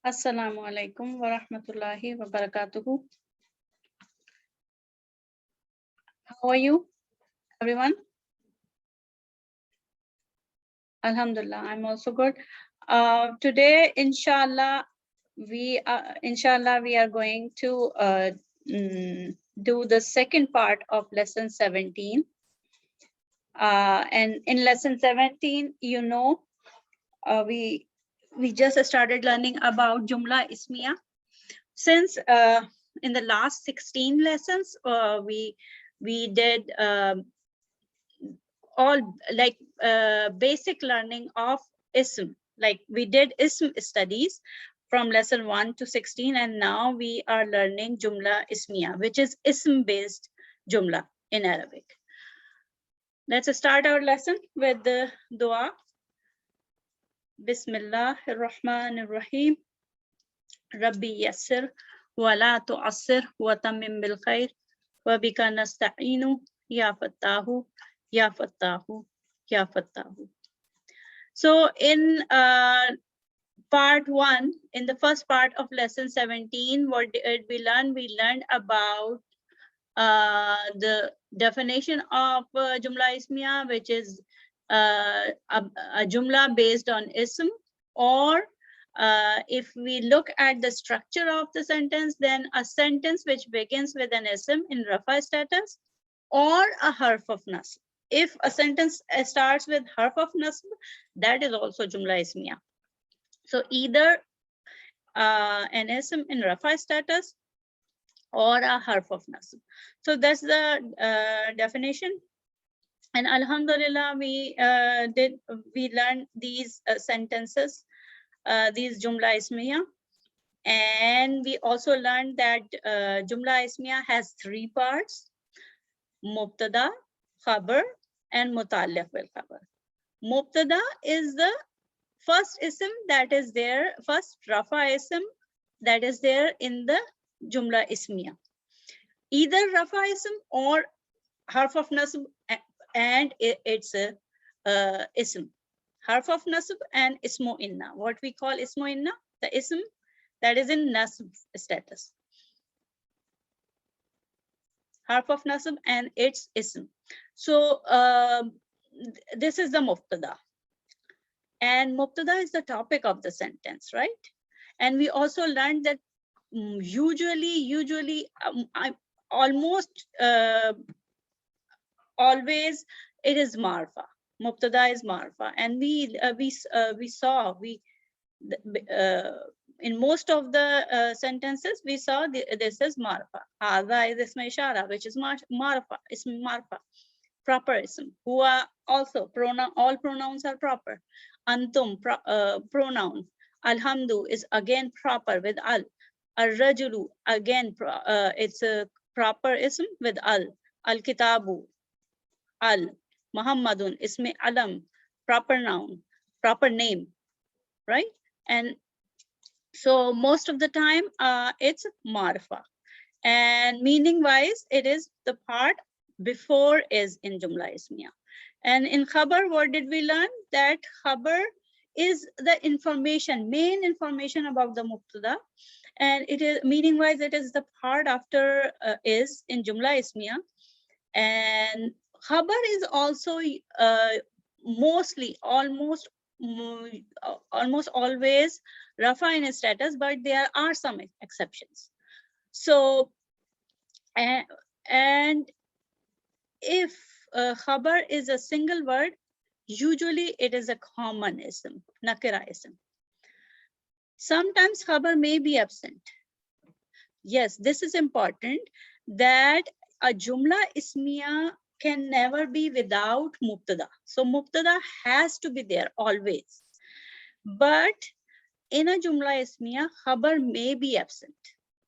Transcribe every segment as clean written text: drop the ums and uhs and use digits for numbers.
Assalamu alaikum wa rahmatullahi wa barakatuhu. How are you, everyone? Alhamdulillah, I'm also good. Today, inshallah, we are going to do the second part of lesson 17. And in lesson 17, you know, we just started learning about Jumlah Ismiyah. Since in the last 16 lessons, we did all like basic learning of ism. Like we did ism studies from lesson 1 to 16, and now we are learning Jumlah Ismiyah, which is ism based Jumlah in Arabic. Let's start our lesson with the dua. Bismillah ar-Rahman ar-Rahim. Rabbi yassir wa la tu'assir wa tammim bil khair wa bika nasta'inu ya fattahu ya fattahu ya fattahu. So in part 1, in the first part of lesson 17, what did we learn? We learned about the definition of Jumlah Ismiyah, which is a Jumlah based on ism, or if we look at the structure of the sentence, then a sentence which begins with an ism in Rafa status or a harf of nasb. If a sentence starts with harf of nasb, that is also Jumlah Ismiyah. So either an ism in Rafa status or a harf of nasb. So that's the definition. And alhamdulillah, we learned these sentences, these Jumlah Ismiyah. And we also learned that Jumlah Ismiyah has 3 parts: Mubtada, Khabar, and Muta'alliq bil Khabar. Mubtada is the first ism that is there, first Rafa ism that is there in the Jumlah Ismiyah. Either Rafa ism or harf of nasb, and it's a ism. Harf of nasb and ismu inna. What we call ismu inna, the ism that is in nasb status. Harf of nasb and its ism. So this is the mubtada. And mubtada is the topic of the sentence, right? And we also learned that usually almost always it is marfa. Mubtada is marfa, and we saw in most of the sentences we saw this is marfa. Hadha is ism ishara, which is marfa, ism marfa, proper ism. Huwa also pronoun. All pronouns are proper. Antum pronoun. Alhamdu is again proper with al. Ar-rajulu again it's a proper ism with al. Al-kitabu al. Muhammadun ismi alam, proper noun, proper name, right? And so most of the time it's marfa, and meaning wise it is the part before is in Jumlah Ismiyah. And in Khabar, what did we learn? That Khabar is the information, main information about the Mubtada, and it is meaning wise it is the part after is in Jumlah Ismiyah. And Khabar is also mostly almost always Rafa in status, but there are some exceptions. So and if Khabar is a single word, usually it is a common ism, nakira ism. Sometimes Khabar may be absent. Yes, this is important, that a Jumlah Ismiyah can never be without Mubtada. So Mubtada has to be there always. But in a Jumlah Ismiyah, Khabar may be absent.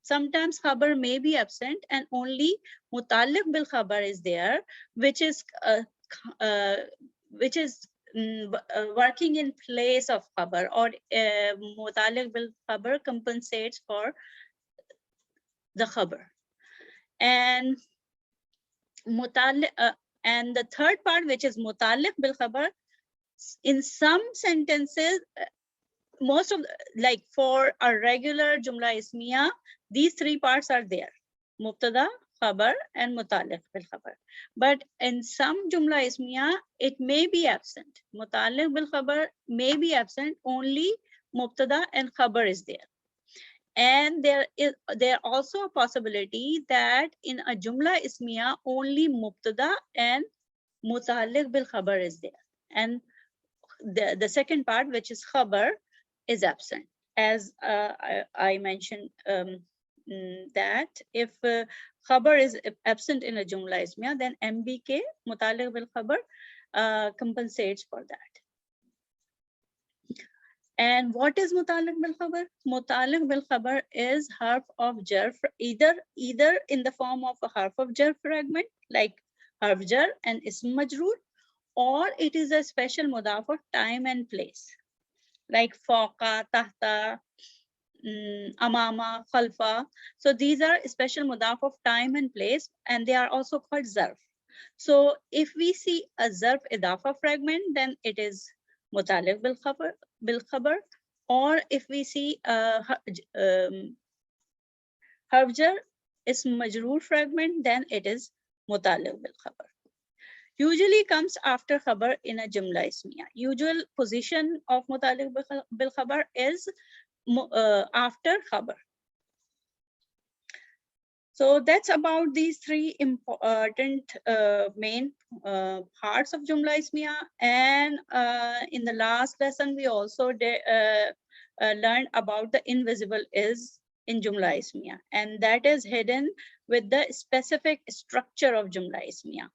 Sometimes Khabar may be absent, and only Muta'alliq bil Khabar is there, which is working in place of Khabar, or Muta'alliq bil Khabar compensates for the Khabar. And and the third part, which is Muta'alliq bil Khabar, in some sentences most of like for a regular Jumlah Ismiyah, these three parts are there: Mubtada, Khabar, and Muta'alliq bil Khabar. But in some Jumlah Ismiyah, it may be absent. Muta'alliq bil Khabar may be absent, only Mubtada and Khabar is there. And there also a possibility that in a Jumlah Ismiyah, only Mubtada and Muta'alliq bil Khabar is there. And the second part, which is Khabar, is absent. As I mentioned that if Khabar is absent in a Jumlah Ismiyah, then MBK, Muta'alliq bil Khabar, compensates for that. And what is Muta'alliq bil Khabar? Muta'alliq bil Khabar is harf of jar, either in the form of a harf of jar fragment, like harf jar and ism majroor, or it is a special mudaf of time and place, like fawqa, tahta, amama, khalfa. So these are special mudaf of time and place, and they are also called zarf. So if we see a zarf idafa fragment, then it is Muta'alliq bil Khabar, or if we see harf jar ism majroor fragment, then it is Muta'alliq bil Khabar. Usually comes after Khabar in a Jumlah Ismiyah. Usual position of Muta'alliq bil Khabar is after Khabar. So that's about these three important main parts of Jumlah Ismiyah. And in the last lesson, we also learned about the invisible is in Jumlah Ismiyah, and that is hidden with the specific structure of Jumlah Ismiyah.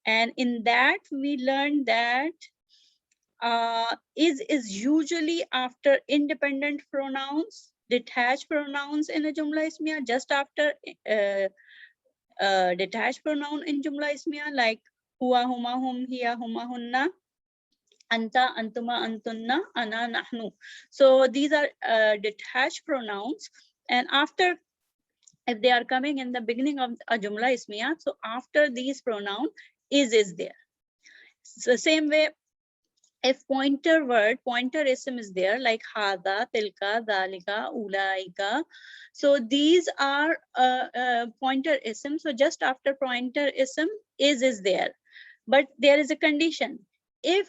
And in that, we learned that is usually after independent pronouns, detached pronouns in a Jumlah Ismiyah, just after detached pronoun in Jumlah Ismiyah, like huwa, huma, hum, hiya, huma, hunna, anta, antuma, antunna, ana, nahnu. So these are detached pronouns, and after, if they are coming in the beginning of a Jumlah Ismiyah, so after these pronouns, is there. So same way, if pointer word, pointer ism is there, like hada, tilka, dhalika, ulaika. So these are pointer ism. So just after pointer ism, is there. But there is a condition. If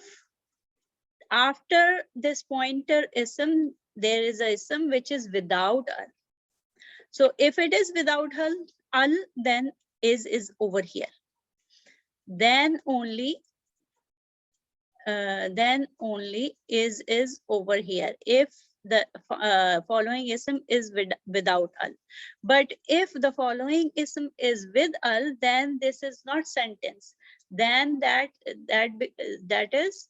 after this pointer ism, there is a ism which is without al. So if it is without al, then is over here. Then only is over here if the following ism is without al. But if the following ism is with al, then this is not sentence. Then that is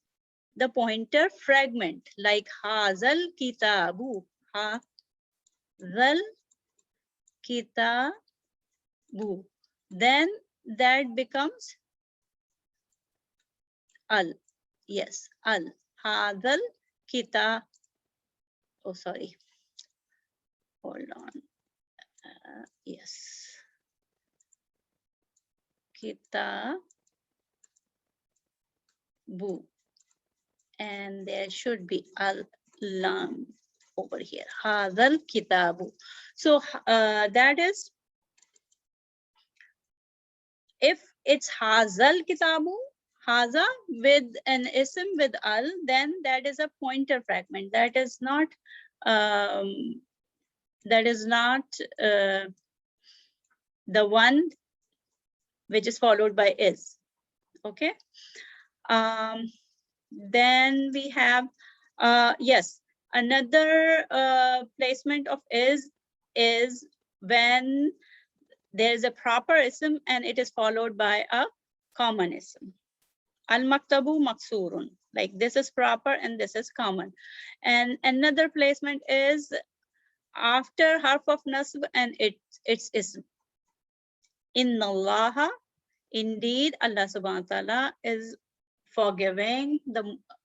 the pointer fragment, like hazal kitabu, hazal kitabu. Then that becomes al. Yes, al. Hadal kita. Oh, sorry. Hold on. Yes. Kitabu. And there should be al lam over here. Hadal kitabu. So that is, if it's hazal kitabu, haza with an ism with al, then that is a pointer fragment. That is not the one which is followed by is. Okay. Then we have yes, another placement of is when there is a proper ism and it is followed by a common ism. Al-maktabu maksurun, like this is proper and this is common. And another placement is after harf of nasb and it's ism. Inna Allaha, indeed Allah subhanahu wa ta'ala is forgiving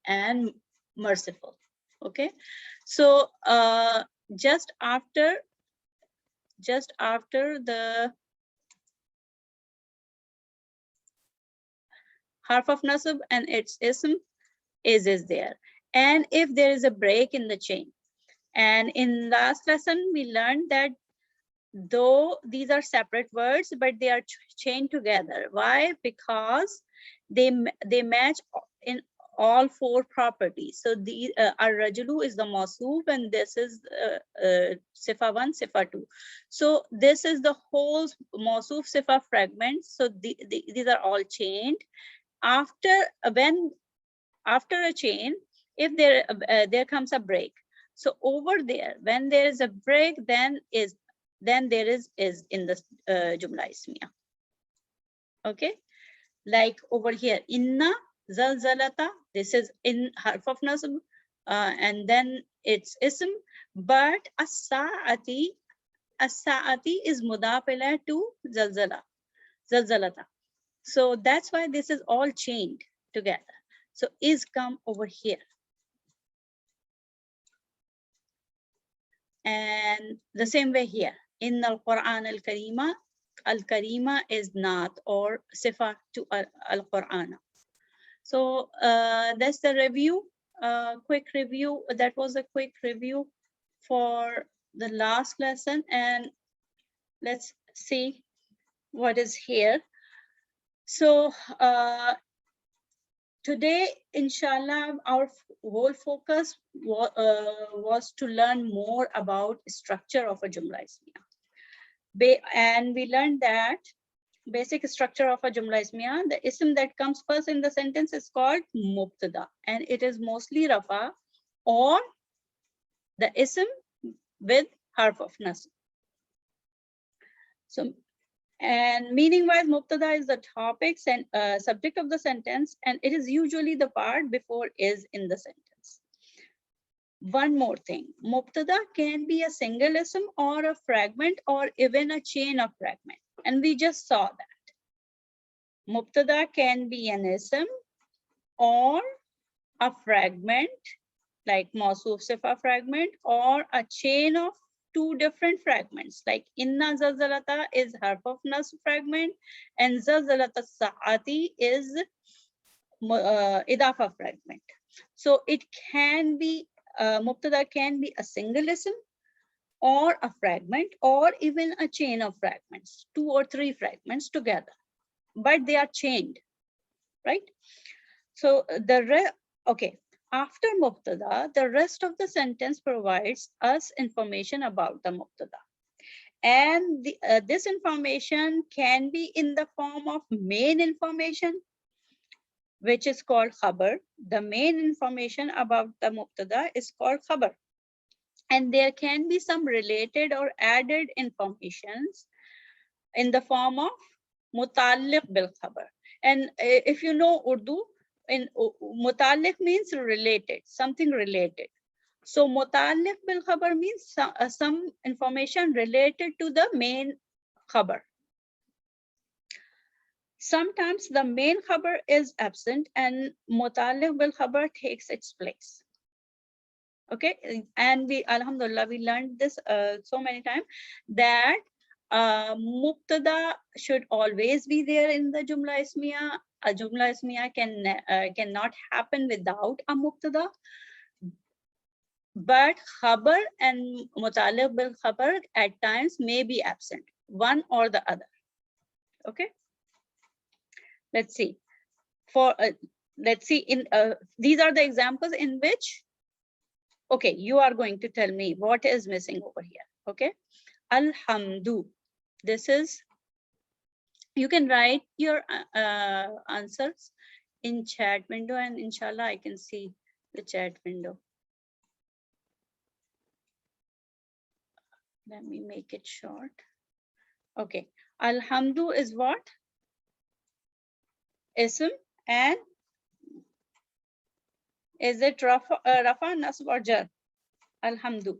and merciful. Okay, so just after the harf of nasb and its ism is there. And if there is a break in the chain, And in last lesson, we learned that though these are separate words, but they are chained together. Why? Because they match in all four properties. So the ar-rajulu is the mawsoof, and this is sifa 1, sifa 2. So this is the whole mawsoof sifa fragment. So these are all chained. After a chain, if there comes a break. So over there, when there is a break, then there is in the Jumlah Ismiyah. Okay, like over here, inna zalzalata, this is in harf of nasb, and then it's ism, but as-sa'ati is mudaf ilayh to zalzalata. So that's why this is all chained together. So is come over here. And the same way here, in al-Quran al-Karima is not or sifa to al-Quran. So that's the review, quick review. That was a quick review for the last lesson. And let's see what is here. So today, inshallah, our whole focus was to learn more about structure of a Jumlah Ismiyah. And we learned that basic structure of a Jumlah Ismiyah, the ism that comes first in the sentence is called mubtada, and it is mostly rafa or the ism with harf of nasb. So, and meaning-wise, mubtada is the topics and subject of the sentence, and it is usually the part before is in the sentence. One more thing, mubtada can be a single ism or a fragment or even a chain of fragment, and we just saw that. Mubtada can be an ism or a fragment, like mawsoof sifa fragment, or a chain of two different fragments, like inna zalzalata is harf of nasb fragment, and zalzalata sa'ati is idafa fragment. So it can be, mubtada can be a single ism or a fragment or even a chain of fragments, 2 or 3 fragments together, but they are chained, right? So okay. After mubtada, the rest of the sentence provides us information about the mubtada. And this information can be in the form of main information, which is called khabar. The main information about the mubtada is called khabar. And there can be some related or added informations in the form of mutalliq bil khabar. And if you know Urdu, in mutalliq means related, something related. So mutalliq bil khabar means some information related to the main khabar. Sometimes the main khabar is absent and mutalliq bil khabar takes its place. Okay, and we, alhamdulillah, we learned this so many times that mubtada should always be there in the Jumlah Ismiyah. A Jumlah Ismiyah cannot happen without a mubtada. But khabar and mutalliq bil khabar at times may be absent, one or the other. Okay. Let's see. Let's see. In these are the examples in which. Okay, you are going to tell me what is missing over here. Okay. Alhamdu. This is, you can write your answers in chat window, and inshallah I can see the chat window. Let me make it short. Okay. Alhamdu is what? Ism, and is it rafa, nasb or jar? Alhamdu.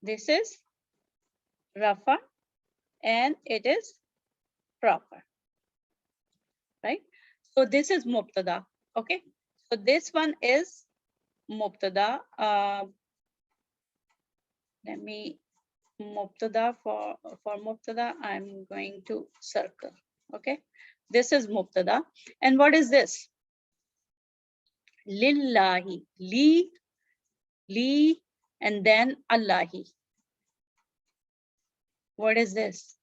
This is rafa and it is proper, right? So this is mubtada. Okay, so this one is mubtada. Let me mubtada, for mubtada I'm going to circle. Okay, this is mubtada. And what is this? Lillahi. Li Li, and then Allahi. What is this?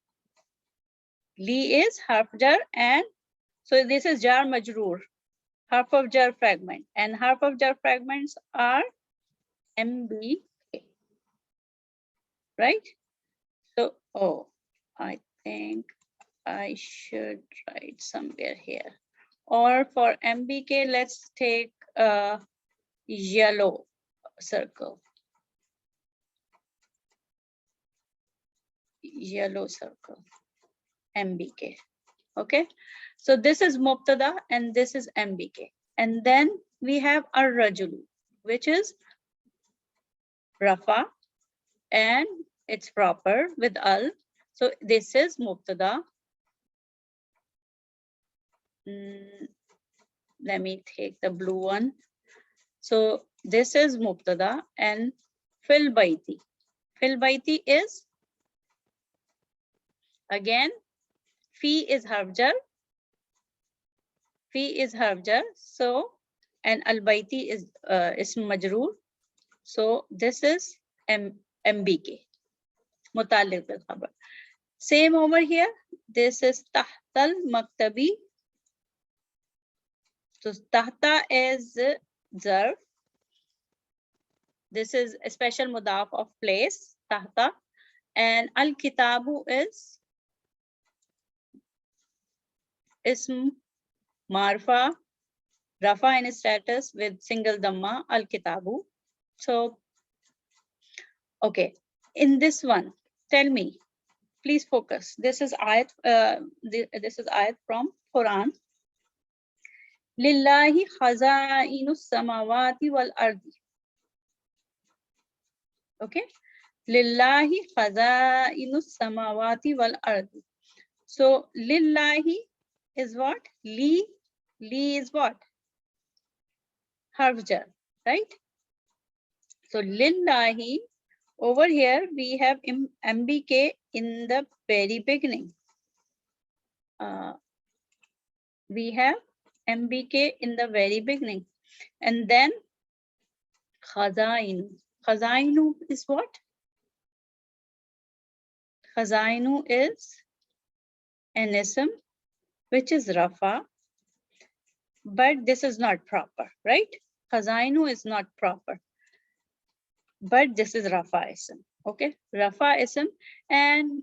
Li is harf jar, and so this is jar majroor, harf of jar fragment, and harf of jar fragments are MB, right? So, oh, I think I should write somewhere here. Or for MBK, let's take a yellow circle. Yellow circle, MBK. Okay, so this is Mubtada and this is MBK. And then we have Ar-Rajulu, which is Rafa, and it's proper with Al. So this is Mubtada. Let me take the blue one. So this is Mubtada, and Fil Baiti. Fil Baiti is, again, Fi is harf jar. Fi is harf jar. So, and Al Baiti is ism majroor. So this is MBK. Mutaliq bil khabar. Same over here. This is Tahtal Maktabi. So Tahta is zarf. This is a special mudaf of place, Tahta. And Al Kitabu is ism marfa, rafa in status with single dhamma, Al Kitabu. So, okay, in this one, tell me, please focus. This is ayat. This is ayat from Quran. Lillahi khazainu samawati wal ardi. Okay, Lillahi khazainu samawati wal ardi. So lillahi is what? Li is what? Harf jar, right? So lillahi, over here we have MBK in the very beginning. We have MBK in the very beginning. And then Khazainu. Khazainu is what? Khazainu is an ism which is Rafa, but this is not proper, right? Khazainu is not proper, but this is Rafa ism, okay? Rafa ism. And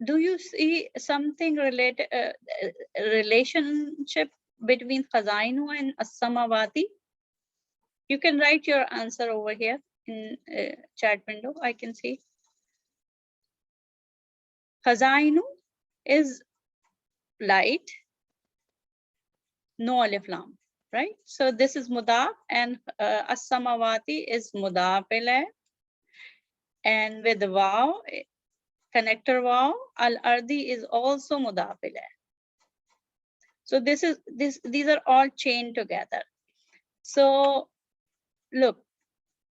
do you see something related, relationship between Khazainu and As-Samawati? You can write your answer over here in chat window. I can see. Khazainu is light, no alif lam, right? So this is mudaf, and As-Samawati is mudaf ilayh, and with waw, connector waw, Al-Ardi is also mudaf ilayh. So these are all chained together. So look,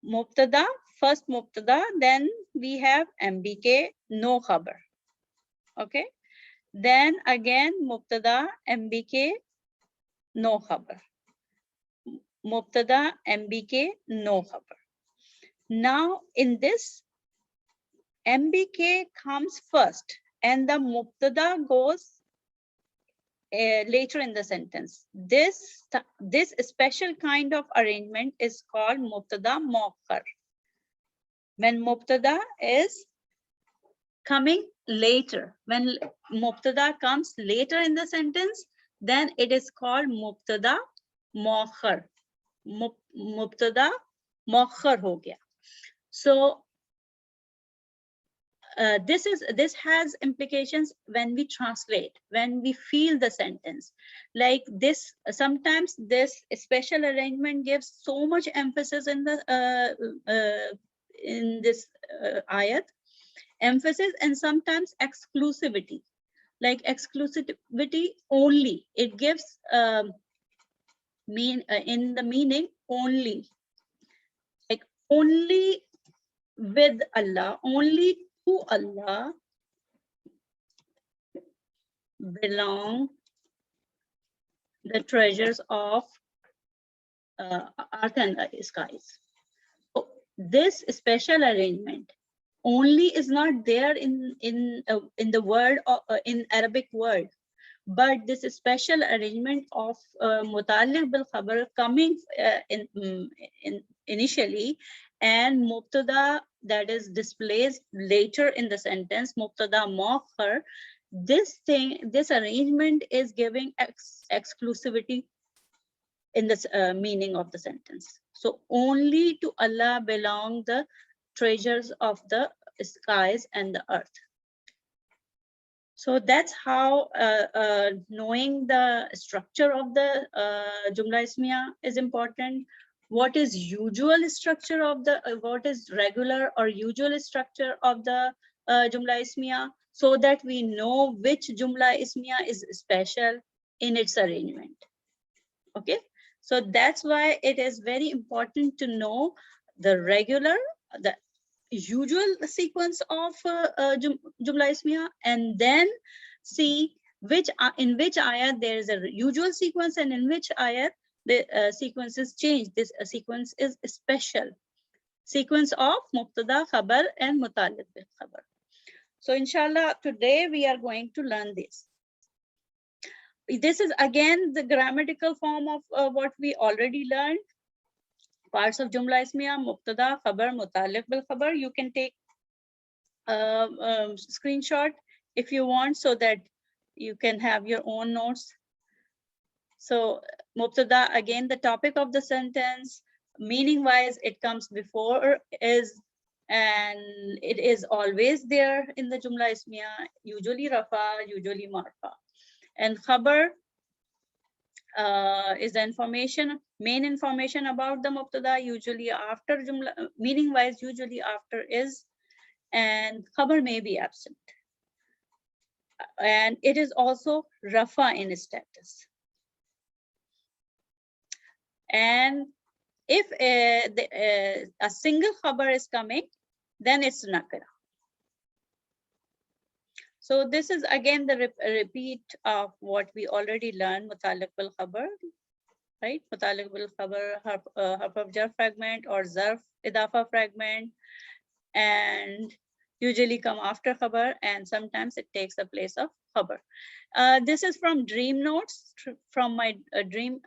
Mubtada, first Mubtada, then we have MBK, no khabar. Okay, then again Mubtada, MBK, no khabar. Mubtada, MBK, no khabar. Now in this, MBK comes first and the Mubtada goes later in the sentence. This special kind of arrangement is called Mubtada Muakhar. When Mubtada is coming later, when Mubtada comes later in the sentence, then it is called Mubtada Muakhar. Mubtada Muakhar ho gaya. So this has implications when we translate, when we feel the sentence. Like this, sometimes this special arrangement gives so much emphasis in the in this ayat, emphasis, and sometimes exclusivity. Like exclusivity only, it gives in the meaning only, like only with Allah, only to Allah belong the treasures of earth and the skies. So This special arrangement only is not there in the word in Arabic word, but this special arrangement of muta'alliq bil khabar coming in initially, and mubtada that is displayed later in the sentence, mubtada muakhar. This arrangement is giving exclusivity in this meaning of the sentence. So only to Allah belong the treasures of the skies and the earth. So that's how knowing the structure of the Jumlah Ismiyah is important. What is usual structure of the, what is regular or usual structure of the Jumlah Ismiyah, so that we know which Jumlah Ismiyah is special in its arrangement. Okay, so that's why it is very important to know the regular, the usual sequence of Jumlah Ismiyah, and then see which in which ayat there is a usual sequence and in which ayat the sequence is changed. This sequence is a special sequence of Mubtada, Khabar and Muta'alliq bil Khabar. So inshallah today we are going to learn this. This is again the grammatical form of what we already learned. Parts of Jumlah Ismiyah, Mubtada, Khabar, Muta'alliq bil Khabar. You can take a screenshot if you want, so that you can have your own notes. So Mubtada, again, the topic of the sentence, meaning wise, it comes before is, and it is always there in the Jumlah Ismiyah, usually Rafa, usually Marfa. And Khabar is the information, main information about the Mubtada, usually after Jumla, meaning wise, usually after is, and Khabar may be absent. And it is also Rafa in status. And if a single Khabar is coming, then it's Nakira. So this is again the repeat of what we already learned, Muta'alliq bil Khabar, right? Muta'alliq bil Khabar, harf of jar fragment or zarf idafa fragment, and usually come after Khabar, and sometimes it takes the place of Khabar. This is from dream notes, from my dream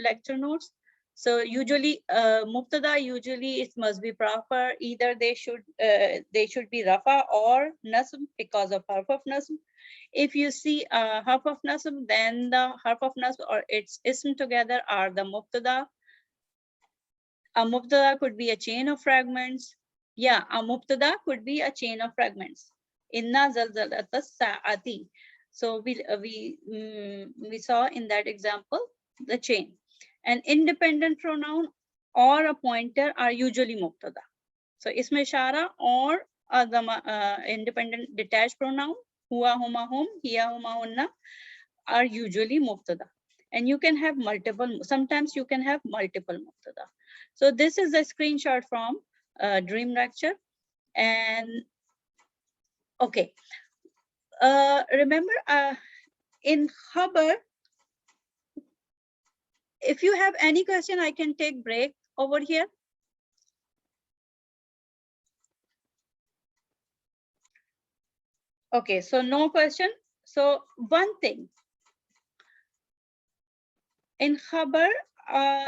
lecture notes. So usually Mubtada, usually it must be proper. Either they should be Rafa or Nasb because of harf of Nasb. If you see harf of Nasb, then the harf of Nasb or its ism together are the Mubtada. A Mubtada could be a chain of fragments. Yeah, a Mubtada could be a chain of fragments. Inna zalzalata sa'ati. So we saw in that example the chain. An independent pronoun or a pointer are usually Mubtada. So isme ishara or the independent detached pronoun, huwa, huma, hum, hiya, huma, hunna, are usually Mubtada. And you can have multiple, sometimes you can have multiple Mubtada. So this is a screenshot from Dream Lecture. And okay, remember in Khabar, if you have any question, I can take break over here. Okay, so no question. So one thing, in Khabar,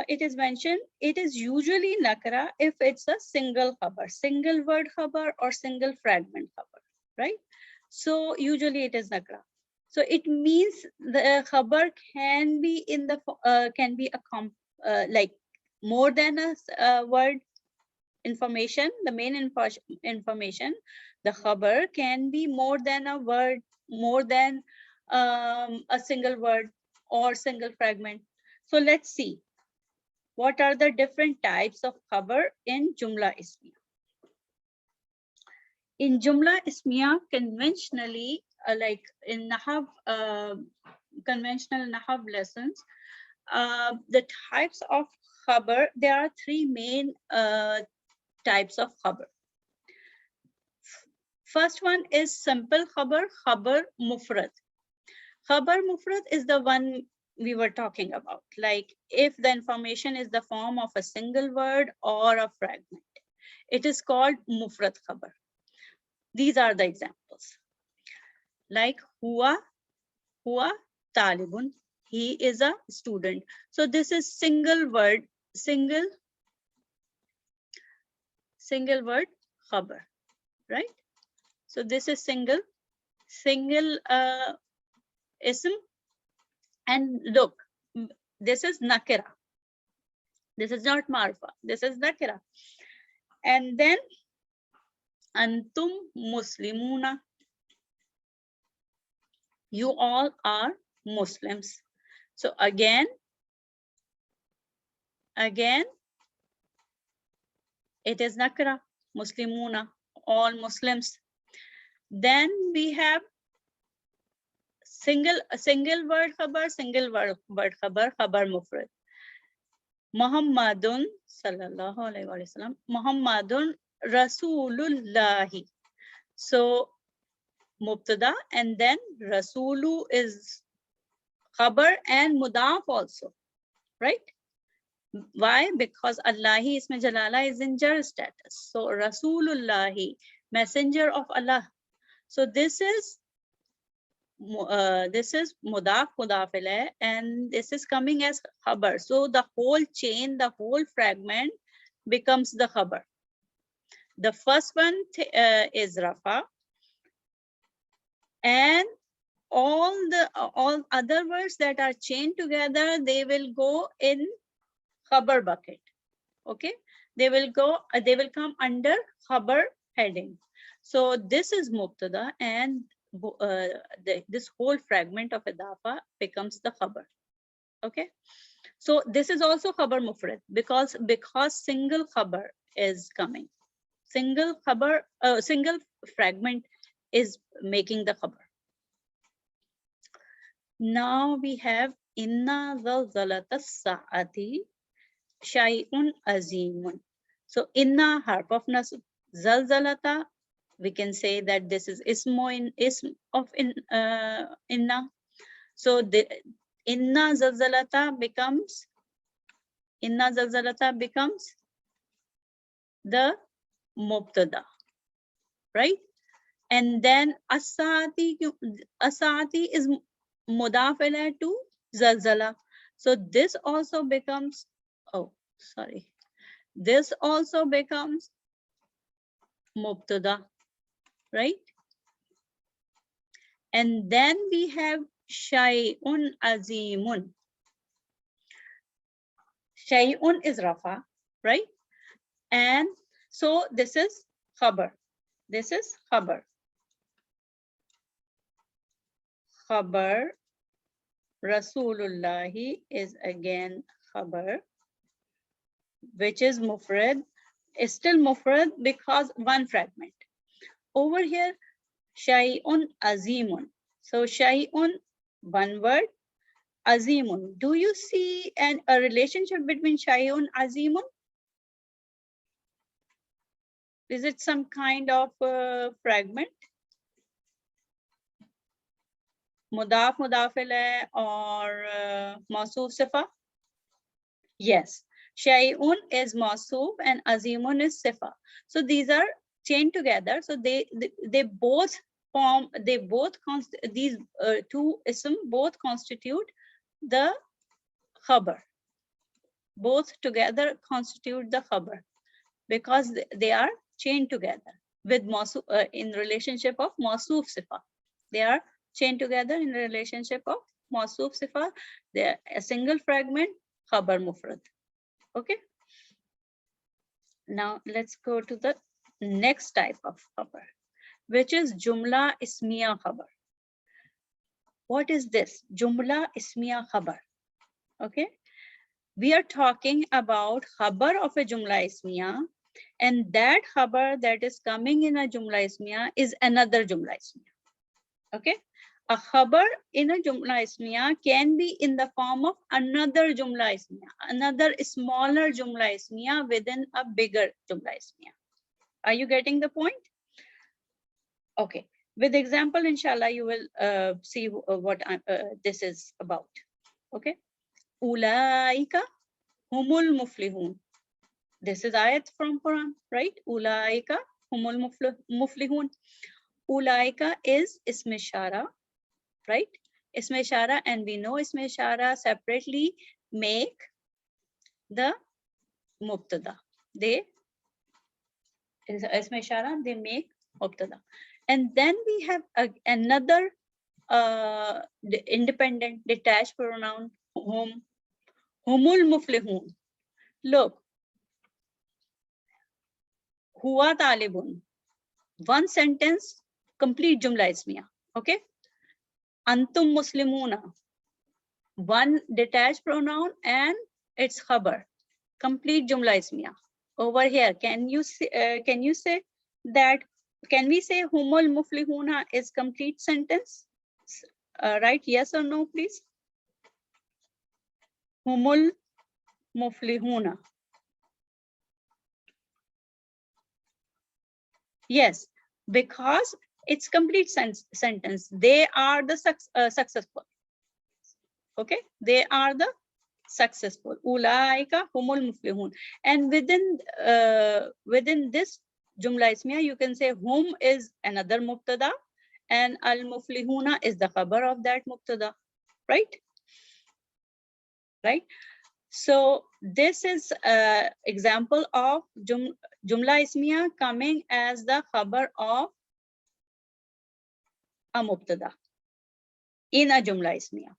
it is mentioned, it is usually Nakra if it's a single Khabar, single word Khabar or single fragment Khabar, right? So usually it is Nakra. So it means the Khabar can be in the, can be a like more than a word information, the main information, the Khabar can be more than a word, more than a single word or single fragment. So let's see, what are the different types of Khabar in Jumlah Ismiyah? In Jumlah Ismiyah, conventionally, like in Nahab, conventional Nahab lessons, the types of Khabar, there are three main types of Khabar. First one is simple Khabar, Khabar Mufrad. Khabar Mufrad is the one we were talking about, like if the information is the form of a single word or a fragment. It is called mufrad khabar. These are the examples. Like huwa talibun, he is a student. So this is single word khabar, right? So this is single ism. And look, this is nakira. This is not marfa. This is nakira. And then antum muslimuna, you all are Muslims. So again, it is nakra, muslimuna, all Muslims. Then we have single word khabar, khabar mufrad. Muhammadun sallallahu alaihi wasallam, Muhammadun Rasulullahi. So mubtada, and then Rasulu is khabar and mudaf also, right? Why? Because Allahi isme jalala is in jar status. So Rasulullahi, messenger of Allah. So this is mudaf ilayh, and this is coming as khabar. So the whole chain, the whole fragment becomes the khabar. The first one is rafa, and all other words that are chained together, they will go in khabar bucket. Okay, they will come under khabar heading. So this is mubtada, and this whole fragment of idafa becomes the khabar. Okay, so this is also khabar mufrad, because single khabar is coming. Single fragment is making the khabar. Now we have inna zalzalata sa'ati shay'un azimun. So inna, harf of nasb, zalzalata, we can say that this is ism of inna. So the inna zalzalata becomes the mubtada, right? And then asati is mudaf ilayh to zalzala. So this also becomes, this also becomes mubtada, right? And then we have shay'un azimun. Shay'un is rafa, right? And so this is khabar. This is khabar. Khabar. Rasulullahi is again khabar, which is mufrad. Is still mufrad because one fragment. Over here, shay'un azimun. So shay'un, one word, azimun. Do you see a relationship between shay'un azimun? Is it some kind of fragment? Mudaf, mudaf ilayh, or mawsuf sifa? Yes. Shay'un is mawsuf and azimun is sifa. So these are chained together. So they both form, these two ism both constitute the khabar. Both together constitute the khabar because they are chained together with mawsuf in relationship of mawsuf sifa. They are chained together in relationship of mawsuf sifa. They are a single fragment, khabar mufrad. Okay. Now let's go to the next type of khabar, which is Jumlah Ismiyah khabar. What is this? Jumlah Ismiyah khabar. Okay. We are talking about khabar of a Jumlah Ismiyah, and that khabar that is coming in a Jumlah Ismiyah is another Jumlah Ismiyah. Okay. A khabar in a Jumlah Ismiyah can be in the form of another Jumlah Ismiyah, another smaller Jumlah Ismiyah within a bigger Jumlah Ismiyah. Are you getting the point? Okay. With example, inshallah, you will see what this is about. Okay. Ulaika humul muflihun. This is ayat from Quran, right? Ulaika humul muflihun. Ulaika is ism ishara, right? Ism ishara, and we know ism ishara separately make the mubtada. They ism ishara, they make mubtada. And then we have another independent detached pronoun, hum, humul muflihun. Look, huwa talibun. One sentence, complete Jumlah Ismiyah. Okay. Antum muslimuna. One detached pronoun and its khabar. Complete Jumlah Ismiyah. Over here, can you say that? Can we say humul muflihuna is complete sentence? Right? Yes or no, please? Humul muflihuna. Yes, because it's complete sentence. They are the successful. Okay, they are the successful. Ulaika humul muflihun. And within this Jumla Ismiyah, you can say hum is another mubtada and al muflihuna is the khabar of that mubtada, right? Right. So this is example of Jumla Ismiyah coming as the khabar of a mubtada in a Jumla Ismiyah.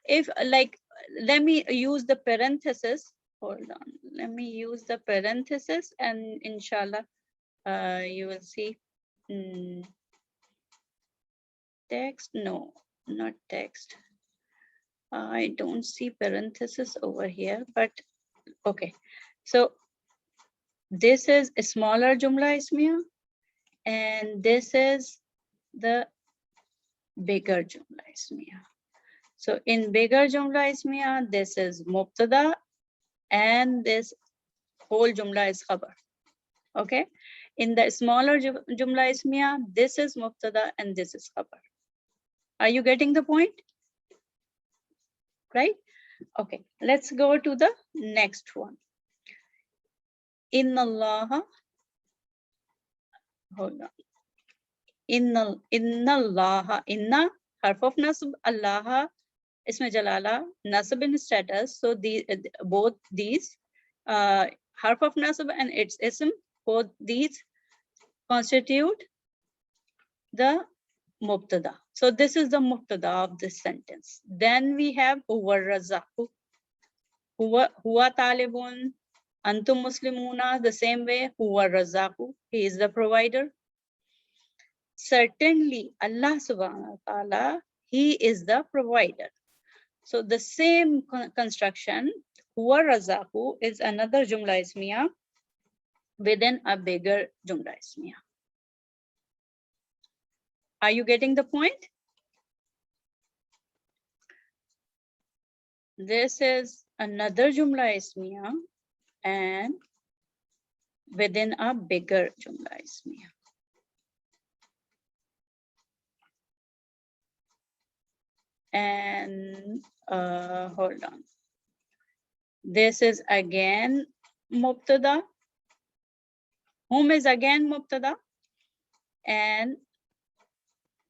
If like, let me use the parenthesis. Hold on. Let me use the parenthesis and inshallah you will see text. No, not text. I don't see parenthesis over here, but okay. So this is a smaller Jumla Ismiyah and this is the bigger Jumla Ismiyah. So in bigger Jumla Ismiyah, this is mubtada and this whole Jumla is khabar. Okay. In the smaller Jumla Ismiyah, this is mubtada and this is khabar. Are you getting the point? Right? Okay. Let's go to the next one. Inna Allah. Hold on. Inna Allah. Inna harf of nasb, Allah ism jalala, nasb in status. So both these harf of nasb and its ism, both these constitute the mubtada. So this is the mubtada of this sentence. Then we have huwa razaqu, huwa talibun, antum muslimuna. The same way, huwa razaqu, he is the provider. Certainly Allah subhanahu wa ta'ala, he is the provider. So the same construction, huwa razaqu, is another Jumla Ismiyah within a bigger Jumla Ismiyah. Are you getting the point? This is another Jumla Ismiyah and within a bigger Jumla Ismiyah. And hold on. This is again mubtada. Hum is again mubtada. And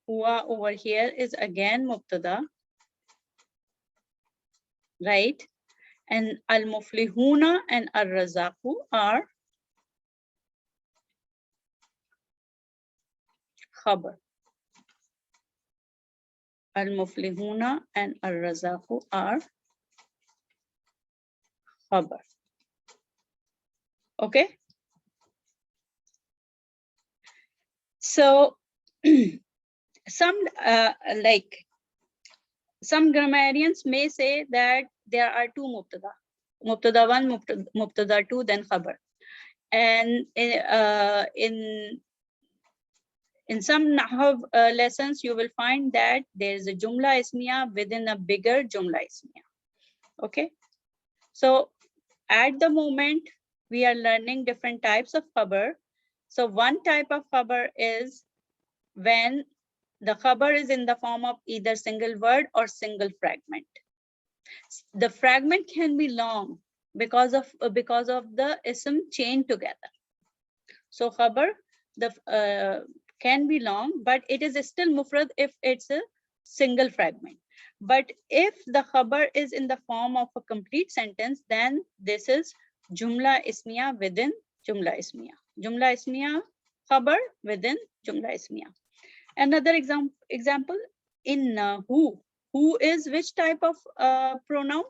huwa over here is again mubtada. Right? And al-muflihuna and al-razaqu are khabar. Al-muflihuna and al-razaqu are khabar. Okay? So some grammarians may say that there are two mubtada. Mubtada 1, mubtada 2, then khabar. And in some Nahw lessons, you will find that there is a Jumla Ismiyah within a bigger Jumla Ismiyah. Okay. So at the moment, we are learning different types of khabar. So one type of khabar is when the khabar is in the form of either single word or single fragment. The fragment can be long. because of the ism chain together. So khabar can be long, but it is still mufrad if it's a single fragment. But if the khabar is in the form of a complete sentence, then this is Jumlah Ismiyah within Jumlah Ismiyah. Jumlah Ismiyah khabar within Jumlah Ismiyah. Another example, innahu. Who is which type of pronoun?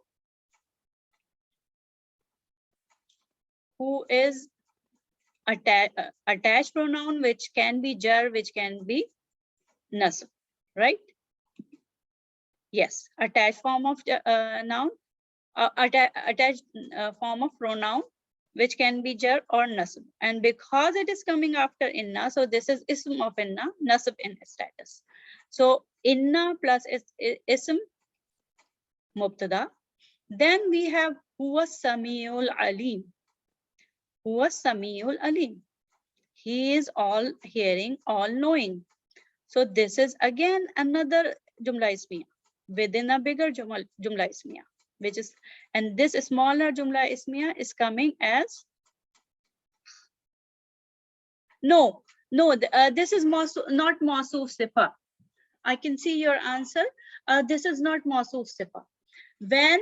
Who is attached pronoun, which can be jar, which can be nasb, right? Yes, attached form of noun, attached form of pronoun, which can be jar or nasb. And because it is coming after inna, so this is ism of inna, nasb in status. So inna plus ism mubtada. Then we have huwa samiul alim. Huwa samiul alim. He is all hearing, all knowing. So this is again another Jumlah Ismiyah within a bigger Jumlah Ismiyah, which is, and this smaller Jumlah Ismiyah is coming as, no, this is not Mausuf Sifa. I can see your answer. This is not Mausuf Sifa. When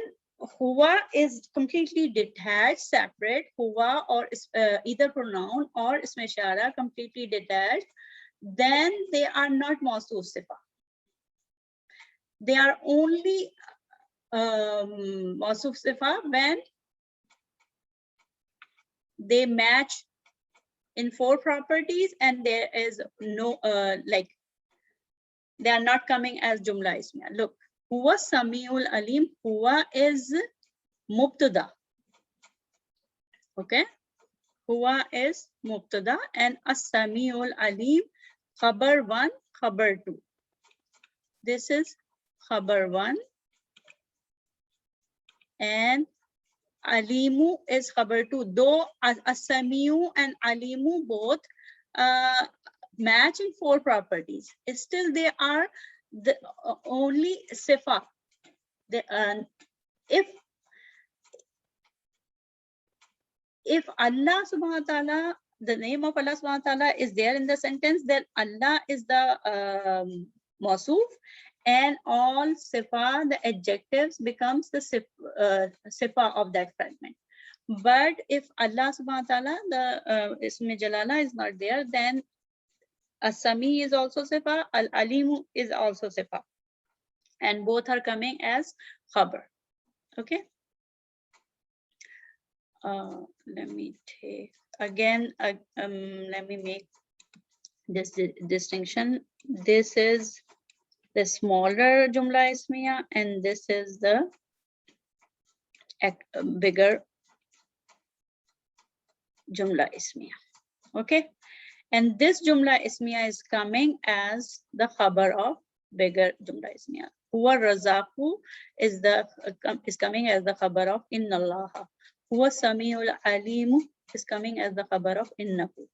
huwa is completely detached, separate, huwa or either pronoun or ism ishara completely detached, then they are not Mausuf Sifa. They are only Mausuf Sifa when they match in 4 properties and there is no, like, they are not coming as Jumlah Ismiyah. Look, huwa samiul alim, huwa is mubtada. Okay, huwa is mubtada and as-samiul alim, khabar 1, khabar 2. This is khabar 1 and alimu is khabar 2. Though as-samiu and alimu both match in 4 properties, still they are the only sifa. If Allah subhanahu wa ta'ala, the name of Allah subhanahu wa ta'ala is there in the sentence, then Allah is the mausuf, and all sifa, the adjectives, becomes the sifa of that fragment. But if Allah subhanahu wa ta'ala, the ism jalala is not there, then as-sami is also sifa, al-alimu is also sifa, and both are coming as khabar. Okay. Let me take again. Let me make this distinction. This is the smaller Jumlah Ismiyah, and this is the bigger Jumlah Ismiyah. Okay, and this Jumlah Ismiyah is coming as the khabar of bigger Jumlah Ismiyah. Huwa razaqu is coming as the khabar of inna Allah. Huwa samiul alimu is coming as the khabar of innahu.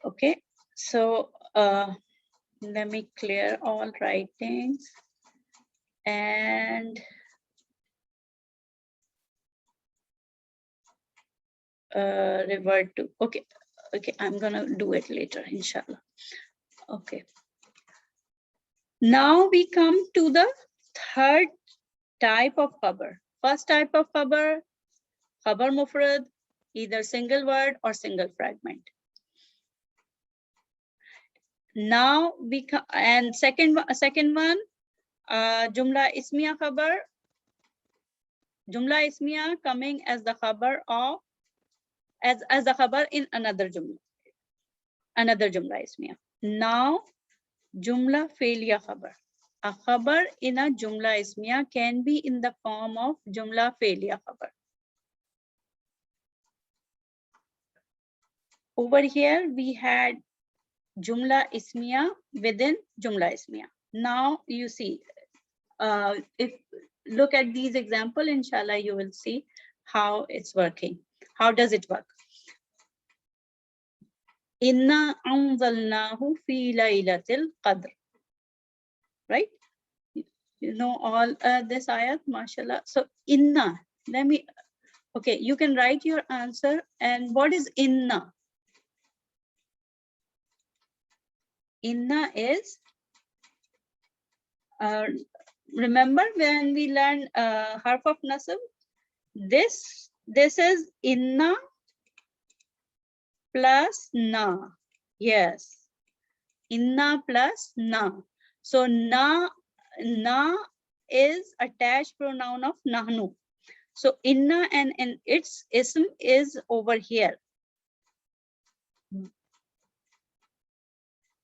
Okay, so let me clear all writings and revert to, okay, I'm gonna do it later, inshallah. Okay, now we come to the third type of khabar. First type of khabar mufrad, either single word or single fragment. Now we and second one, Jumlah Ismiyah khabar. Jumlah Ismiyah coming as the khabar of, as the khabar in another Jumlah Ismiyah. Now Jumlah Failya khabar. A khabar in a Jumlah Ismiyah can be in the form of Jumlah Failya khabar. Over here we had Jumlah Ismiyah within Jumlah Ismiyah. Now you see, if look at these examples, inshallah you will see how it's working. How does it work? Inna anzalnahu fi laylatil qadr. Right? You know all this ayat, mashallah. So inna, let me Okay, you can write your answer. And what is inna? Inna is, remember when we learned harf of nasab? This is inna plus na. Yes, inna plus na. So na is attached pronoun of nahnu. So inna and its ism is over here,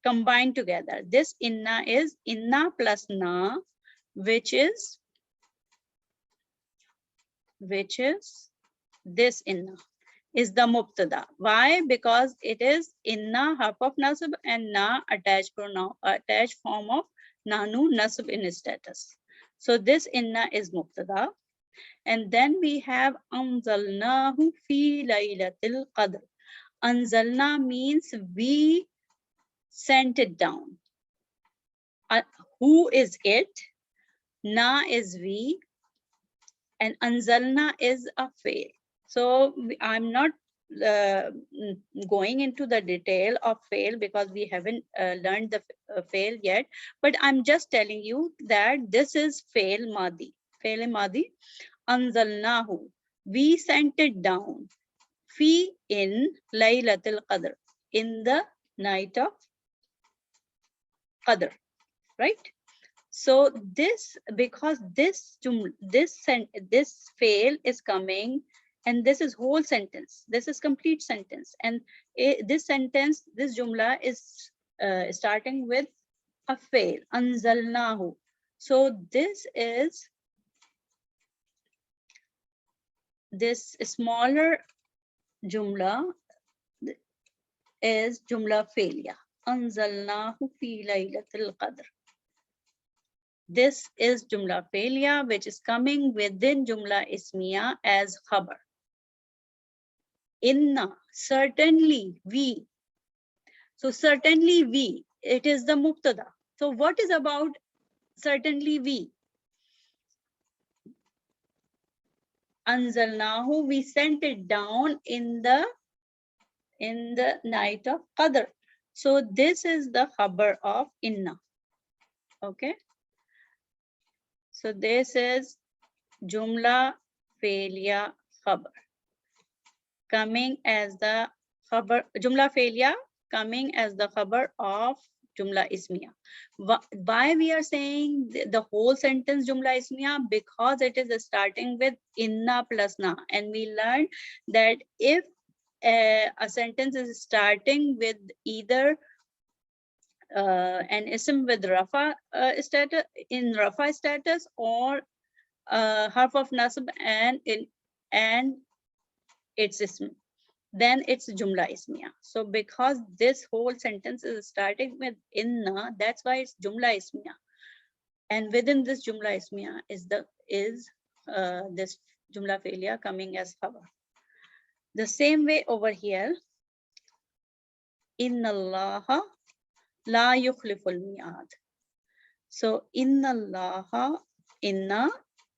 combined together. This inna is inna plus na, which is this inna is the mubtada. Why? Because it is inna harf of nasab and na attached pronoun, attached form of nahnu, nasab in status. So this inna is mubtada. And then we have anzalnahu fi laylatil qadr. Anzalna means we sent it down. Who is it? Na is we, and anzalna is a fail. So I'm not going into the detail of fail because we haven't learned the fail yet, but I'm just telling you that this is fail madi. Fail madi. Anzalnahu, we sent it down. Fi, in Laylatul Qadr, in the night of Qadr, right? So this, because this fail is coming, and this is whole sentence. This is complete sentence, and this sentence, this jumla is starting with a fail. Anzalnahu. So this is this smaller jumla is jumla failure. Anzalnahu fi laylatil qadr. This is jumla failure, which is coming within Jumlah Ismiyah as khabar. Inna, certainly we. So certainly we, it is the mubtada. So what is about certainly we? Anzalnahu, we sent it down in the night of Qadr. So this is the khabar of inna. Okay. So this is Jumla failure khabar, coming as the khabar, Jumla failure coming as the khabar of Jumla Ismiyah. Why we are saying the whole sentence Jumla Ismiyah? Because it is starting with inna plus na, and we learned that if a sentence is starting with either an ism with rafa status, in rafa status, or harf of nasb and its ism, then it's Jumla Ismiyah. So because this whole sentence is starting with inna, that's why it's Jumla Ismiyah. And within this Jumla Ismiyah is this Jumla failure coming as khabar. The same way over here, Inna Allaha la yukhliful mi'ad. So Inna Allaha, inna,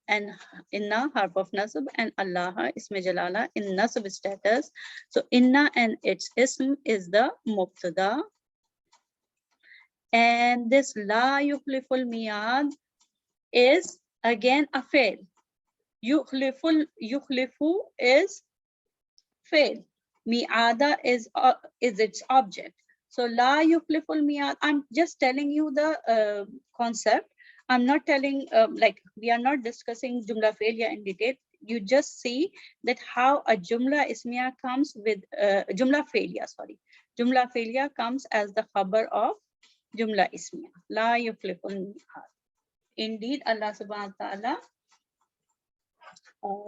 and inna harf of nasab, and Allah isme jalala in nasab status. So inna and its ism is the mubtada, and this la yukhliful mi'ad is again a fail. Yukhlifu is fail. Mi'ada is its object. So la yukhliful mi'ad. I'm just telling you the concept. I'm not telling, like, we are not discussing Jumla failure in detail. You just see that how a Jumla Ismiyah comes with, Jumla failure, sorry. Jumla failure comes as the khabar of Jumla Ismiyah. La yukhliful mi'ad. Indeed, Allah subhanahu wa ta'ala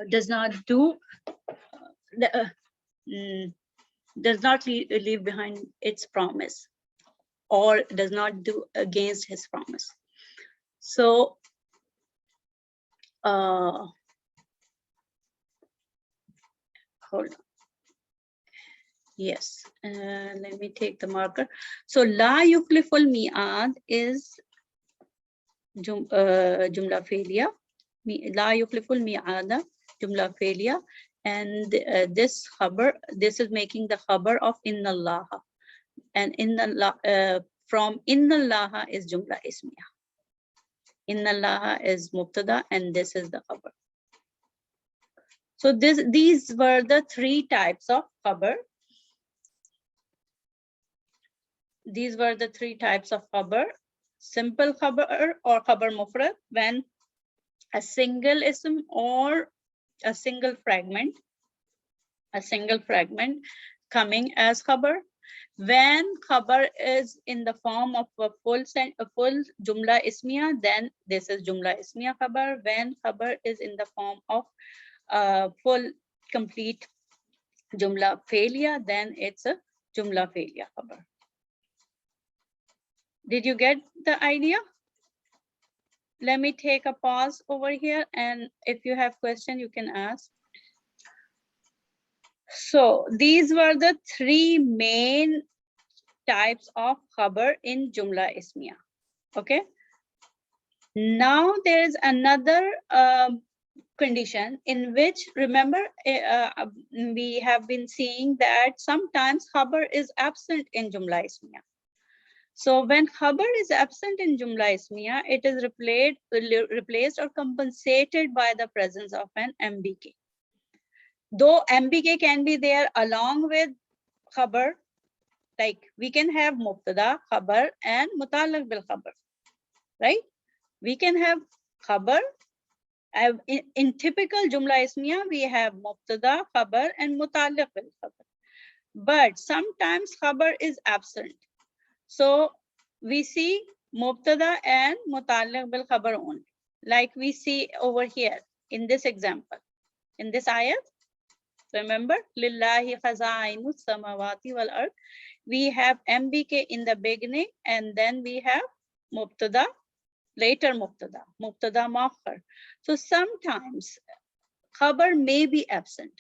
does not do, does not leave behind its promise, or does not do against his promise. So hold on. Yes, let me take the marker. So la yukhliful mi'ad is Jumla failure. La yukhliful mi'ada, Jumla failure, And this khabar, this is making the khabar of inna Allah. And inna Allah, from inna Allah is Jumlah Ismiyah. Inna Allah is mubtada, and this is the khabar. So these were the three types of khabar. These were the three types of khabar. Simple khabar or khabar mufrad, when a single ism or a single fragment coming as khabar. When khabar is in the form of a full Jumlah Ismiyah, then this is Jumlah Ismiyah khabar. When khabar is in the form of full complete Jumlah Failiyah, then it's a Jumlah Failiyah khabar. Did you get the idea? Let me take a pause over here, and if you have question, you can ask. So these were the three main types of khabar in Jumlah Ismiyah. Okay. Now there is another condition in which, remember, we have been seeing that sometimes khabar is absent in Jumlah Ismiyah. So when khabar is absent in Jumlah Ismiyah, it is replaced or compensated by the presence of an MBK. Though MBK can be there along with khabar, like we can have mubtada, khabar, and muta'alliq bil khabar, right? We can have khabar. In typical Jumlah Ismiyah, we have mubtada, khabar, and muta'alliq bil khabar. But sometimes khabar is absent. So we see mubtada and muta'alliq bil khabar only. Like we see over here in this example, in this ayat. Remember, lillahi khaza'inu samawati wal ard. We have MBK in the beginning, and then we have mubtada, later mubtada muakhar. So sometimes khabar may be absent.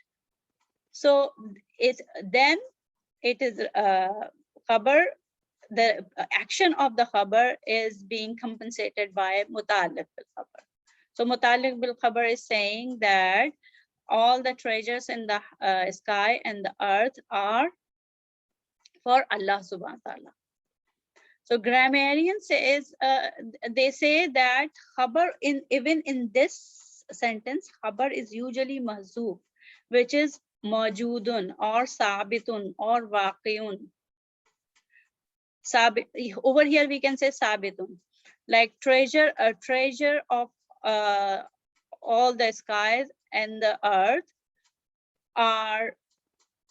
So it is khabar. The action of the khabar is being compensated by muta'alliq bil khabar. So muta'alliq bil khabar is saying that all the treasures in the sky and the earth are for Allah subhanahu wa ta'ala. So grammarians says, they say that khabar even in this sentence, khabar is usually mahzoof, which is mawjudun or sabitun or waqiyun. Over here we can say sabitun, like treasure, a treasure of all the skies and the earth are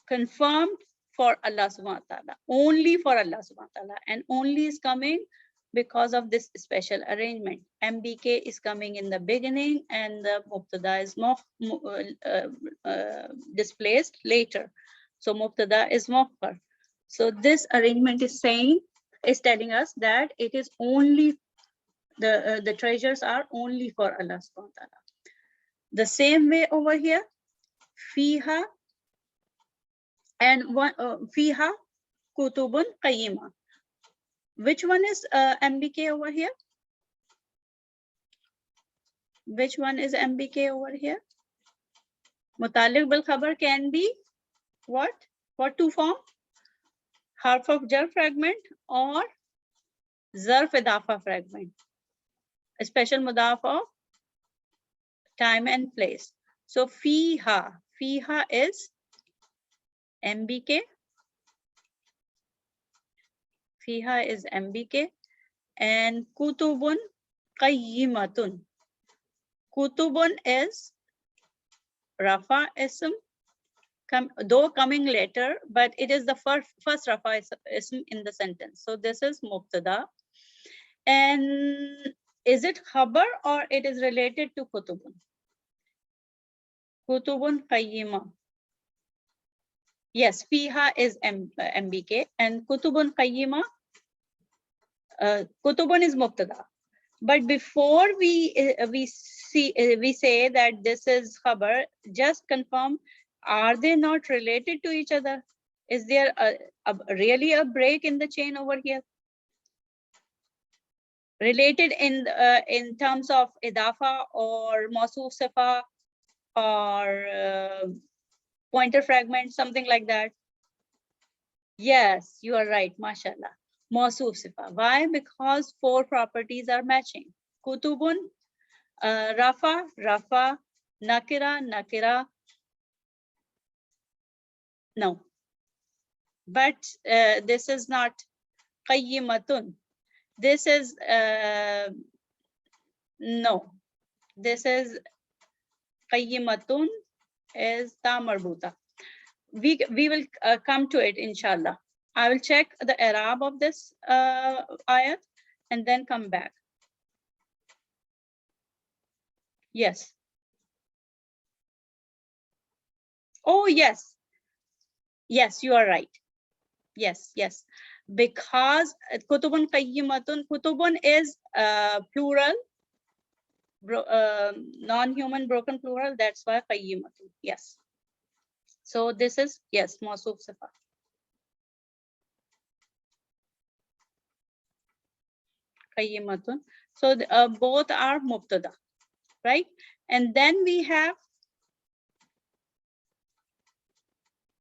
confirmed for Allah subhanahu wa ta'ala, only for Allah subhanahu wa ta'ala, and only is coming because of this special arrangement. MBK is coming in the beginning and the mubtada is displaced later. So mubtada is muakhar. So this arrangement is telling us that it is only the treasures are only for Allah subhanahu wa ta'ala. The same way over here, fiha and fiha kutubun qayyima. Which one is MBK over here? Which one is MBK over here? Muta'alliq bil khabar can be what? What two form? Harf of jar fragment or zarf idafa fragment. A special mudaf of time and place. So fiha is MBK. Fiha is MBK, and kutubun qayyimatun. Kutubun is rafa ism, though coming later, but it is the first rafa ism in the sentence. So this is mubtada. And is it khabar or it is related to kutubun? Kutubun qayyima. Yes, fiha is MBK, and kutubun qayyima, kutubun is mubtada. But before we say that this is khabar, just confirm, are they not related to each other? Is there really a break in the chain over here? Related in terms of idafa or mawsuf sifa or pointer fragment, something like that. Yes, you are right, mashallah. Mausuf sifa. Why? Because 4 properties are matching. Kutubun, rafa, rafa, nakira, nakira. No. But this is not qayyimatun. This is, no. This is qayyimatun is ta marbuta. We will come to it, inshallah. I will check the Arab of this ayat and then come back. Yes. Oh, yes. Yes, you are right. Yes, yes. Because kutubun qayyimatun, kutubun is plural, non-human broken plural. That's why qayyimatun. Yes. So this is, yes, mausuf sifa. Qayyimatun. So both are mubtada, right? And then we have